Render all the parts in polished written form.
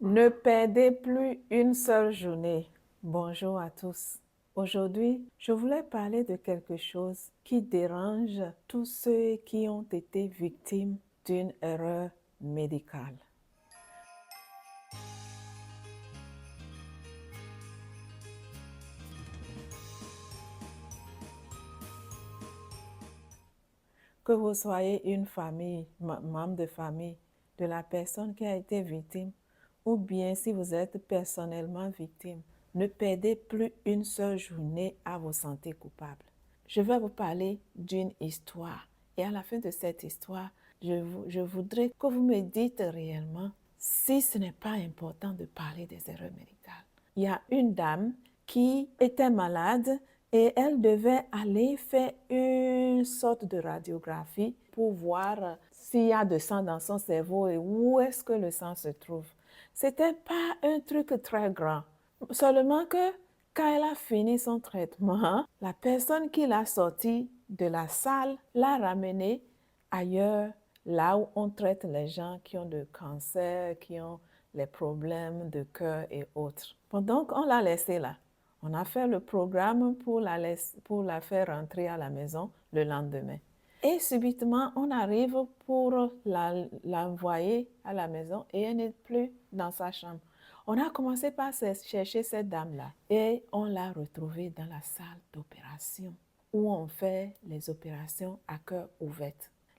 Ne perdez plus une seule journée. Bonjour à tous. Aujourd'hui, je voulais parler de quelque chose qui dérange tous ceux qui ont été victimes d'une erreur médicale. Que vous soyez une famille, membre de famille de la personne qui a été victime, ou bien si vous êtes personnellement victime, ne perdez plus une seule journée à vous sentir coupable. Je vais vous parler d'une histoire. Et à la fin de cette histoire, je voudrais que vous me dites réellement si ce n'est pas important de parler des erreurs médicales. Il y a une dame qui était malade et elle devait aller faire une sorte de radiographie pour voir s'il y a de sang dans son cerveau et où est-ce que le sang se trouve. C'était pas un truc très grand. Seulement que quand elle a fini son traitement, la personne qui l'a sortie de la salle l'a ramenée ailleurs, là où on traite les gens qui ont de cancer, qui ont les problèmes de cœur et autres. Donc, on l'a laissée là. On a fait le programme pour la faire rentrer à la maison le lendemain. Et subitement, on arrive pour l'envoyer à la maison et elle n'est plus dans sa chambre. On a commencé par chercher cette dame-là et on l'a retrouvée dans la salle d'opération où on fait les opérations à cœur ouvert.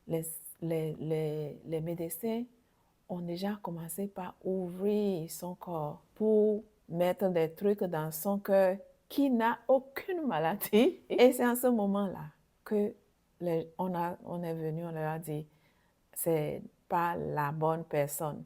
Les médecins ont déjà commencé par ouvrir son corps pour mettre des trucs dans son cœur qui n'a aucune maladie. Et c'est en ce moment-là que on est venu, on leur a dit, c'est pas la bonne personne.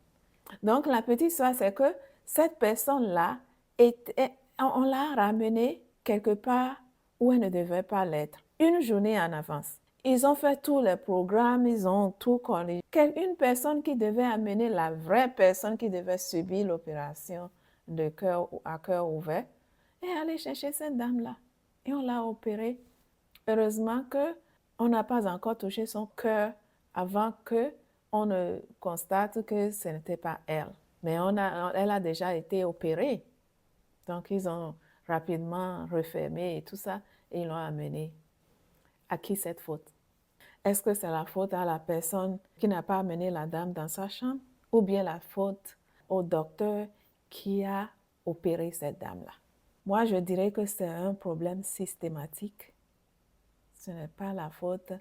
Donc, la petite histoire, c'est que cette personne-là, on l'a ramenée quelque part où elle ne devait pas l'être, une journée en avance. Ils ont fait tous les programmes, ils ont tout corrigé. Une personne qui devait amener la vraie personne qui devait subir l'opération à cœur ouvert est allée chercher cette dame-là. Et on l'a opérée. Heureusement qu'on n'a pas encore touché son cœur avant qu'on ne constate que ce n'était pas elle. Mais elle a déjà été opérée. Donc, ils ont rapidement refermé et tout ça et ils l'ont amenée. À qui cette faute? Est-ce que c'est la faute à la personne qui n'a pas amené la dame dans sa chambre ou bien la faute au docteur qui a opéré cette dame-là? Moi, je dirais que c'est un problème systématique. Ce n'est pas la faute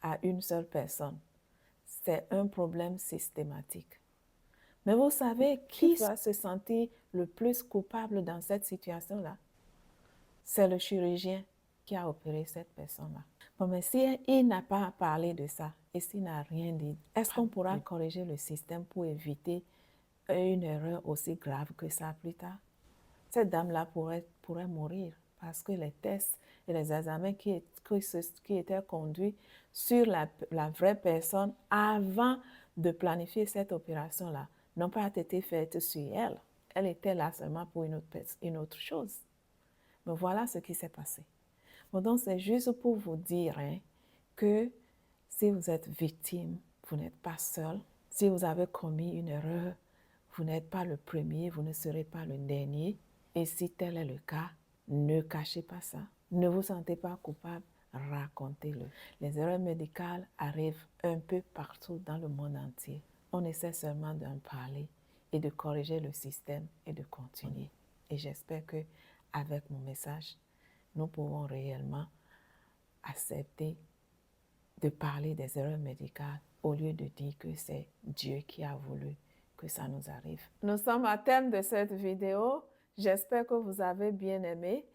à une seule personne. C'est un problème systématique. Mais vous savez qui va se sentir le plus coupable dans cette situation-là? C'est le chirurgien qui a opéré cette personne-là. Bon, mais s'il n'a pas parlé de ça et s'il n'a rien dit, est-ce qu'on pourra corriger le système pour éviter une erreur aussi grave que ça plus tard? Cette dame-là pourrait mourir parce que les tests et les examens qui étaient conduits sur la vraie personne avant de planifier cette opération-là n'ont pas été faits sur elle. Elle était là seulement pour une autre chose. Mais voilà ce qui s'est passé. Bon, donc, c'est juste pour vous dire que si vous êtes victime, vous n'êtes pas seul. Si vous avez commis une erreur, vous n'êtes pas le premier, vous ne serez pas le dernier. Et si tel est le cas, ne cachez pas ça. Ne vous sentez pas coupable, racontez-le. Les erreurs médicales arrivent un peu partout dans le monde entier. On essaie seulement d'en parler et de corriger le système et de continuer. Et j'espère que avec mon message, nous pouvons réellement accepter de parler des erreurs médicales au lieu de dire que c'est Dieu qui a voulu que ça nous arrive. Nous sommes à thème de cette vidéo. J'espère que vous avez bien aimé.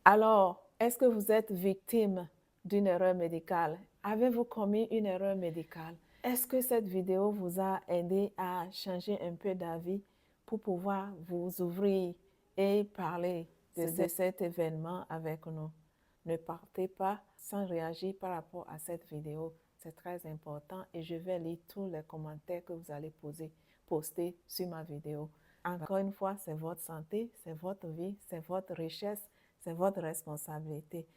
Alors, est-ce que vous êtes victime d'une erreur médicale? Avez-vous commis une erreur médicale? Est-ce que cette vidéo vous a aidé à changer un peu d'avis pour pouvoir vous ouvrir et parler de cet événement avec nous? Ne partez pas sans réagir par rapport à cette vidéo. C'est très important et je vais lire tous les commentaires que vous allez poster sur ma vidéo. Encore une fois, c'est votre santé, c'est votre vie, c'est votre richesse, c'est votre responsabilité.